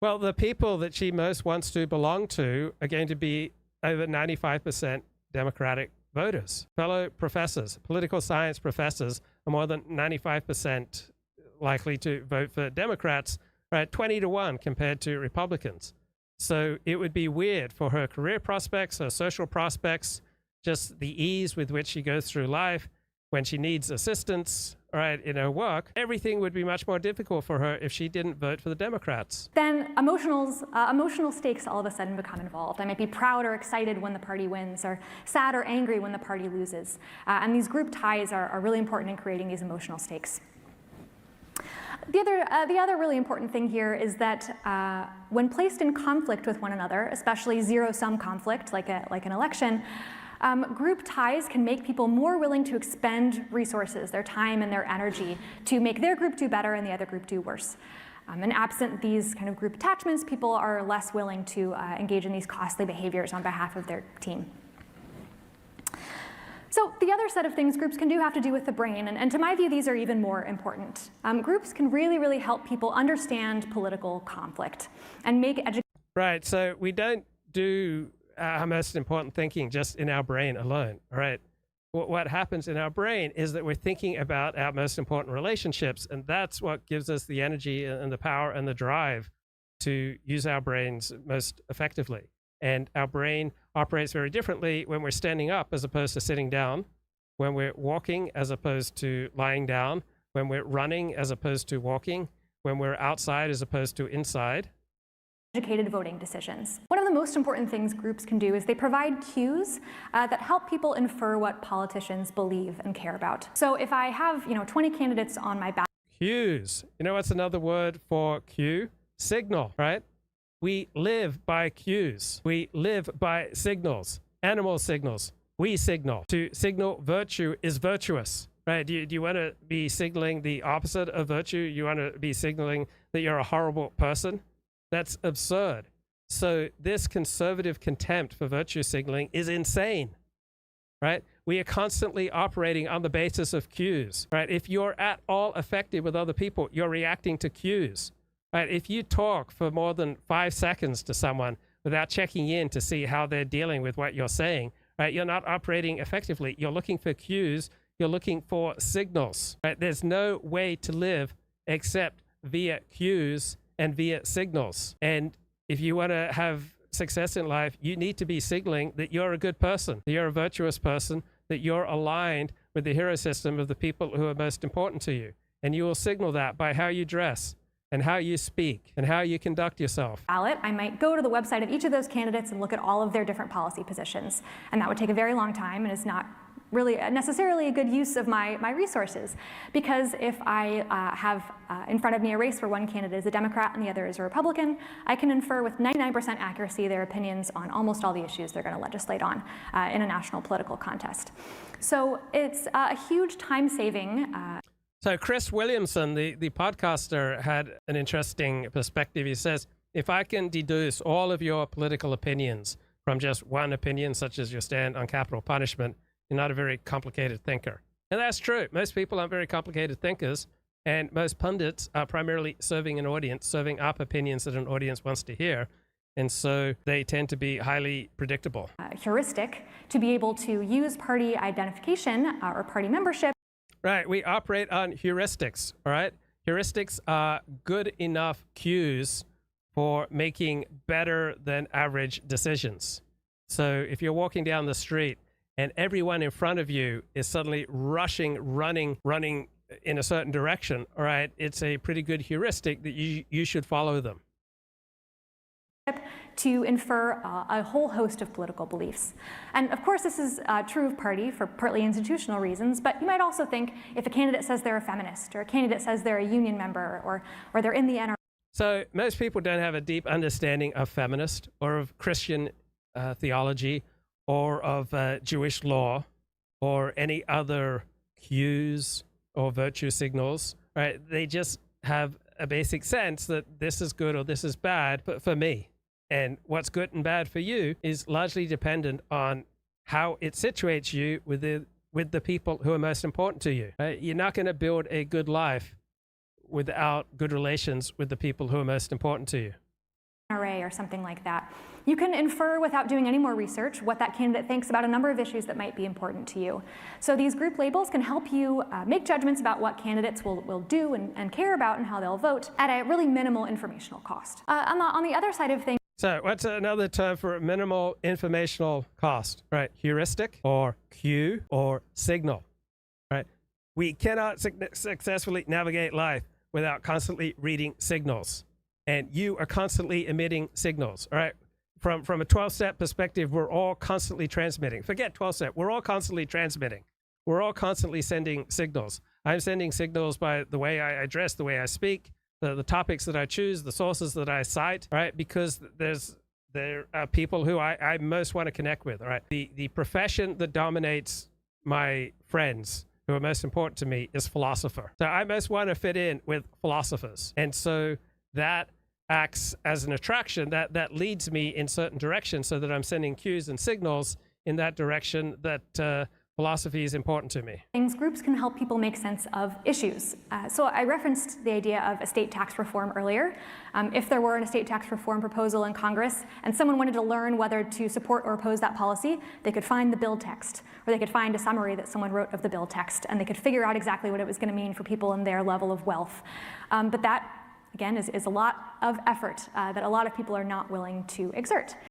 Well, the people that she most wants to belong to are going to be over 95% Democratic voters. Fellow professors, political science professors, are more than 95% likely to vote for Democrats, right? 20 to 1 compared to Republicans. So it would be weird for her career prospects, her social prospects, just the ease with which she goes through life when she needs assistance, right, in her work. Everything would be much more difficult for her if she didn't vote for the Democrats. Then emotional stakes all of a sudden become involved. I might be proud or excited when the party wins, or sad or angry when the party loses. And these group ties are really important in creating these emotional stakes. The other really important thing here is that when placed in conflict with one another, especially zero-sum conflict like an election, group ties can make people more willing to expend resources, their time and their energy, to make their group do better and the other group do worse. And absent these kind of group attachments, people are less willing to engage in these costly behaviors on behalf of their team. So the other set of things groups can do have to do with the brain, and to my view, these are even more important. Groups can really help people understand political conflict and make education. Right, so we don't do our most important thinking just in our brain alone, right? What happens in our brain is that we're thinking about our most important relationships, and that's what gives us the energy and the power and the drive to use our brains most effectively. And our brain operates very differently when we're standing up as opposed to sitting down, when we're walking as opposed to lying down, when we're running as opposed to walking, when we're outside as opposed to inside. Educated voting decisions. One of the most important things groups can do is they provide cues that help people infer what politicians believe and care about. So if I have 20 candidates on my ballot. Cues. You know what's another word for cue? Signal, right? We live by cues. We live by signals, animal signals. We signal. To signal virtue is virtuous, right? Do you want to be signaling the opposite of virtue? You want to be signaling that you're a horrible person? That's absurd. So this conservative contempt for virtue signaling is insane, right? We are constantly operating on the basis of cues, right? If you're at all effective with other people, you're reacting to cues. Right, if you talk for more than 5 seconds to someone without checking in to see how they're dealing with what you're saying, right, you're not operating effectively. You're looking for cues. You're looking for signals. Right? There's no way to live except via cues and via signals. And if you want to have success in life, you need to be signaling that you're a good person, that you're a virtuous person, that you're aligned with the hero system of the people who are most important to you. And you will signal that by how you dress, and how you speak, and how you conduct yourself. Ballot, I might go to the website of each of those candidates and look at all of their different policy positions. And that would take a very long time and is not really necessarily a good use of my resources. Because if I have in front of me a race where one candidate is a Democrat and the other is a Republican, I can infer with 99% accuracy their opinions on almost all the issues they're going to legislate on in a national political contest. So it's a huge time-saving. So Chris Williamson, the podcaster, had an interesting perspective. He says, if I can deduce all of your political opinions from just one opinion, such as your stand on capital punishment, you're not a very complicated thinker. And that's true. Most people aren't very complicated thinkers, and most pundits are primarily serving an audience, serving up opinions that an audience wants to hear. And so they tend to be highly predictable. Heuristic to be able to use party identification or party membership. Right, we operate on heuristics, all right? Heuristics are good enough cues for making better than average decisions. So if you're walking down the street and everyone in front of you is suddenly rushing, running in a certain direction, all right, it's a pretty good heuristic that you should follow them. To infer a whole host of political beliefs. And of course, this is true of party for partly institutional reasons, but you might also think if a candidate says they're a feminist, or a candidate says they're a union member, or they're in the NRA. So most people don't have a deep understanding of feminist or of Christian theology or of Jewish law or any other cues or virtue signals, right? They just have a basic sense that this is good or this is bad, but for me. And what's good and bad for you is largely dependent on how it situates you with the people who are most important to you. Right? You're not going to build a good life without good relations with the people who are most important to you. array or something like that. You can infer without doing any more research what that candidate thinks about a number of issues that might be important to you. So these group labels can help you make judgments about what candidates will do and care about and how they'll vote at a really minimal informational cost. On the other side of things, so what's another term for minimal informational cost, right? Heuristic or cue or signal, right? We cannot successfully navigate life without constantly reading signals. And you are constantly emitting signals, all right? From a 12-step perspective, we're all constantly transmitting. Forget 12-step, we're all constantly transmitting. We're all constantly sending signals. I'm sending signals by the way I dress, the way I speak, the topics that I choose, the sources that I cite, right? Because there are people who I most want to connect with, all right? The profession that dominates my friends who are most important to me is philosopher. So I most want to fit in with philosophers. And so that acts as an attraction that leads me in certain directions so that I'm sending cues and signals in that direction that philosophy is important to me. Groups can help people make sense of issues. So I referenced the idea of estate tax reform earlier. If there were an estate tax reform proposal in Congress and someone wanted to learn whether to support or oppose that policy, they could find the bill text, or they could find a summary that someone wrote of the bill text, and they could figure out exactly what it was going to mean for people in their level of wealth. But that, again, is a lot of effort that a lot of people are not willing to exert.